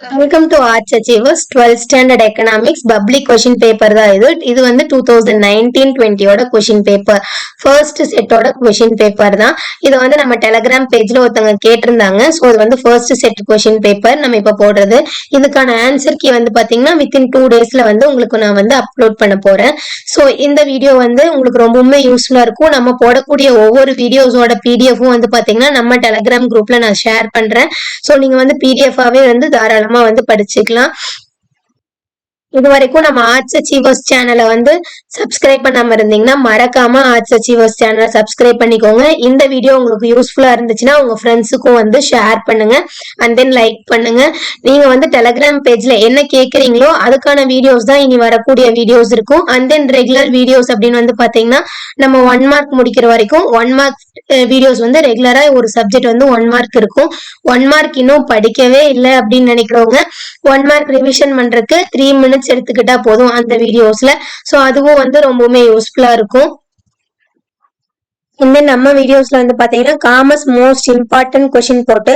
Welcome to arts achievers 12th standard economics public question paper தான் இது வந்து 2019-20 question paper first செட்டோட question paper தான். இது வந்து நம்ம டெலகிராம் பேஜ்ல ஒருத்தவங்க கேட்டிருந்தாங்க. ஸோ இது வந்து ஃபர்ஸ்ட் செட் கொஷின் பேப்பர் நம்ம இப்ப போடுறது. இதுக்கான ஆன்சர் கீ வந்து பாத்தீங்கன்னா வித்தின் 2 daysல வந்து உங்களுக்கு நான் வந்து அப்லோட் பண்ண போறேன். ஸோ இந்த வீடியோ வந்து உங்களுக்கு ரொம்பவுமே யூஸ்ஃபுல்லா இருக்கும். நம்ம போடக்கூடிய ஒவ்வொரு வீடியோஸோட பிடிஎஃப்பும் வந்து பாத்தீங்கன்னா நம்ம டெலகிராம் குரூப்ல நான் ஷேர் பண்றேன். ஸோ நீங்க வந்து பிடிஎஃபாவே வந்து தாராளமா வந்து படிச்சுக்கலாம். இது வரைக்கும் நம்ம ஆர்ட்ஸ் அச்சீவர்ஸ் சேனலை வந்து சப்ஸ்கிரைப் பண்ணாம இருந்தீங்கன்னா மறக்காம ஆர்ட்ஸ் அச்சீவர்ஸ் சேனலை சப்ஸ்கிரைப் பண்ணிக்கோங்க. இந்த வீடியோ உங்களுக்கு யூஸ்ஃபுல்லா இருந்துச்சுன்னா உங்க ஃப்ரெண்ட்ஸுக்கும் வந்து ஷேர் பண்ணுங்க அண்ட் தென் லைக் பண்ணுங்க. நீங்க வந்து டெலகிராம் பேஜ்ல என்ன கேக்குறீங்களோ அதுக்கான வீடியோஸ் தான் இனி வரக்கூடிய வீடியோஸ் இருக்கும். அண்ட் தென் ரெகுலர் வீடியோஸ் அப்படின்னு வந்து பாத்தீங்கன்னா நம்ம 1 மார்க் முடிக்கிற வரைக்கும் 1 மார்க் வீடியோஸ் வந்து ரெகுலரா ஒரு சப்ஜெக்ட் வந்து 1 மார்க் இருக்கும். 1 மார்க் இன்னும் படிக்கவே இல்லை அப்படின்னு நினைக்கிறவங்க 1 மார்க் ரிவிஷன் பண்றதுக்கு 3 minutes எடுத்துக்கிட்டா போதும் அந்த வீடியோஸ்ல. சோ அதுவும் வந்து ரொம்பவுமே யூஸ்ஃபுல்லா இருக்கும். இந்த நம்ம வீடியோஸ்ல வந்து பாத்தீங்கன்னா காமர்ஸ் மோஸ்ட் இம்பார்ட்டன்ட் கொஸ்டின் போட்டு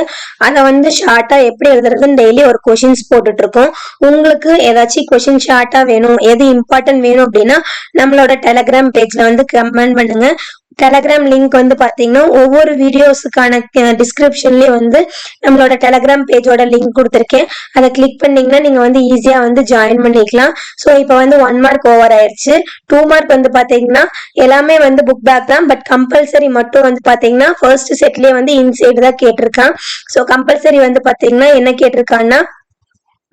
அதை வந்து ஷார்ட்டா எப்படி எழுதுறதுன்னு டெய்லி ஒரு கொஸ்டின்ஸ் போட்டுட்டு இருக்கோம். உங்களுக்கு ஏதாச்சும் கொஸ்டின் ஷார்ட்டா வேணும், எது இம்பார்ட்டன்ட் வேணும் அப்படின்னா நம்மளோட டெலகிராம் பேஜ்ல வந்து கமெண்ட் பண்ணுங்க. டெலகிராம் லிங்க் வந்து பாத்தீங்கன்னா ஒவ்வொரு வீடியோஸுக்கான டிஸ்கிரிப்ஷன்லயே வந்து நம்மளோட டெலகிராம் பேஜோட லிங்க் கொடுத்துருக்கேன். அதை கிளிக் பண்ணீங்கன்னா நீங்க வந்து ஈஸியா வந்து ஜாயின் பண்ணிக்கலாம். ஸோ இப்போ வந்து 1 மார்க் ஓவர் ஆயிடுச்சு. 2 மார்க் வந்து பாத்தீங்கன்னா எல்லாமே வந்து புக் பேக் தான். பட் கம்பல்சரி மட்டும் வந்து பாத்தீங்கன்னா ஃபர்ஸ்ட் செட்லயே வந்து இன்சைடு தான் கேட்டிருக்கான். ஸோ கம்பல்சரி வந்து பாத்தீங்கன்னா என்ன கேட்டிருக்கான்னா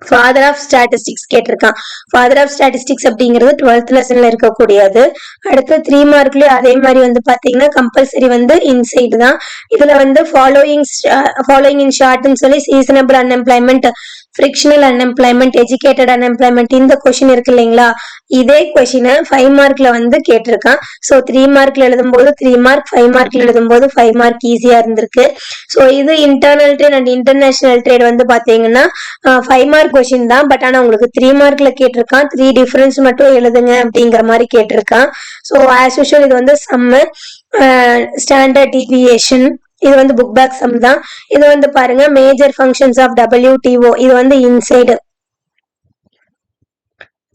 ஃபாதர் ஆஃப் ஸ்டாட்டிஸ்டிக்ஸ் கேட்டிருக்கான். ஃபாதர் ஆஃப் ஸ்டாட்டிஸ்டிக்ஸ் அப்படிங்கிறது 12th லெசன்ல இருக்கக்கூடியது. அடுத்து 3 மார்க்லயும் அதே மாதிரி வந்து பாத்தீங்கன்னா கம்பல்சரி வந்து இன்சைடு தான். இதுல வந்து ஃபாலோயிங் இன் ஷார்ட்னு சொல்லி seasonable unemployment, frictional unemployment, educated unemployment இந்த கொஸ்டின் இருக்கு இல்லைங்களா, இதே கொஸ்டினை 5 மார்க்ல வந்து கேட்டிருக்கான். ஸோ 3 மார்க்ல எழுதும்போது 3 மார்க், 5 மார்க்ல எழுதும்போது 5 மார்க் ஈஸியா இருந்திருக்கு. ஸோ இது internal trade and international trade வந்து பாத்தீங்கன்னா 5 மார்க் கொஸ்டின் தான். பட் ஆனா உங்களுக்கு 3 மார்க்ல கேட்டிருக்கான். 3 டிஃபரன்ஸ் மட்டும் எழுதுங்க அப்படிங்கிற மாதிரி கேட்டிருக்கான். ஸோ ஆஸ் யூஷுவல் இது வந்து சம்மு, ஸ்டாண்டர்ட் டீவியேஷன், இது வந்து புக் பேக் சம் தான். இது வந்து பாருங்க மேஜர் ஃபங்க்ஷன்ஸ் ஆஃப் WTO, இது வந்து இன்சைடு.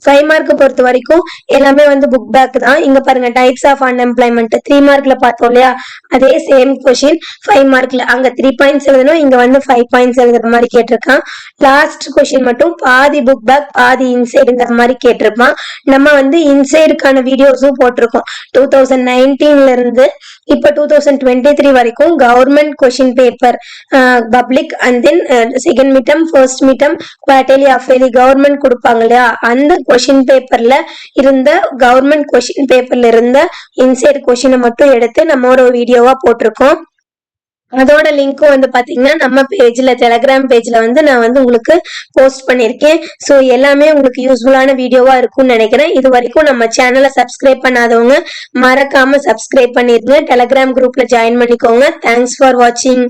5 மார்க் பொறுத்த வரைக்கும் எல்லாமே வந்து புக் பேக் தான். இங்க பாருங்க டைப்ஸ் ஆஃப் அன்எம்ப்ளாய்மெண்ட் 3 மார்க்ல பார்த்தோம் இல்லையா, அதே சேம் கொஸ்டின் 5 மார்க்ல. அங்க 3 பாயிண்ட்ஸ் எழுதணும், இங்க வந்து 5 பாயிண்ட்ஸ் எழுதுற மாதிரி கேட்டிருக்கான். லாஸ்ட் கொஸ்டின் மட்டும் பாதி புக் பேக் பாதி இன்சைடுங்கிற மாதிரி கேட்டிருப்பான். நம்ம வந்து இன்சைடுக்கான வீடியோஸும் போட்டிருக்கோம். 2019ல இருந்து இப்ப 2023 வரைக்கும் government question paper public and then second midterm, first midterm, quarterly, அஃபேலி கவர்மெண்ட் கொடுப்பாங்க இல்லையா, அந்த கொஸ்டின் பேப்பர்ல இருந்த கவர்மெண்ட் கொஸ்டின் பேப்பர்ல இருந்த இன்சைட் கொஸ்டினை மட்டும் எடுத்து நம்ம ஒரு வீடியோவா போட்டிருக்கோம். அதோட லிங்க்கும் வந்து பாத்தீங்கன்னா நம்ம பேஜ்ல டெலகிராம் பேஜ்ல வந்து நான் வந்து உங்களுக்கு போஸ்ட் பண்ணிருக்கேன். ஸோ எல்லாமே உங்களுக்கு யூஸ்ஃபுல்லான வீடியோவா இருக்கும்னு நினைக்கிறேன். இது வரைக்கும் நம்ம சேனலை சப்ஸ்கிரைப் பண்ணாதவங்க மறக்காம சப்ஸ்கிரைப் பண்ணிருங்க. டெலகிராம் குரூப்ல ஜாயின் பண்ணிக்கோங்க. தேங்க்ஸ் ஃபார் வாட்சிங்.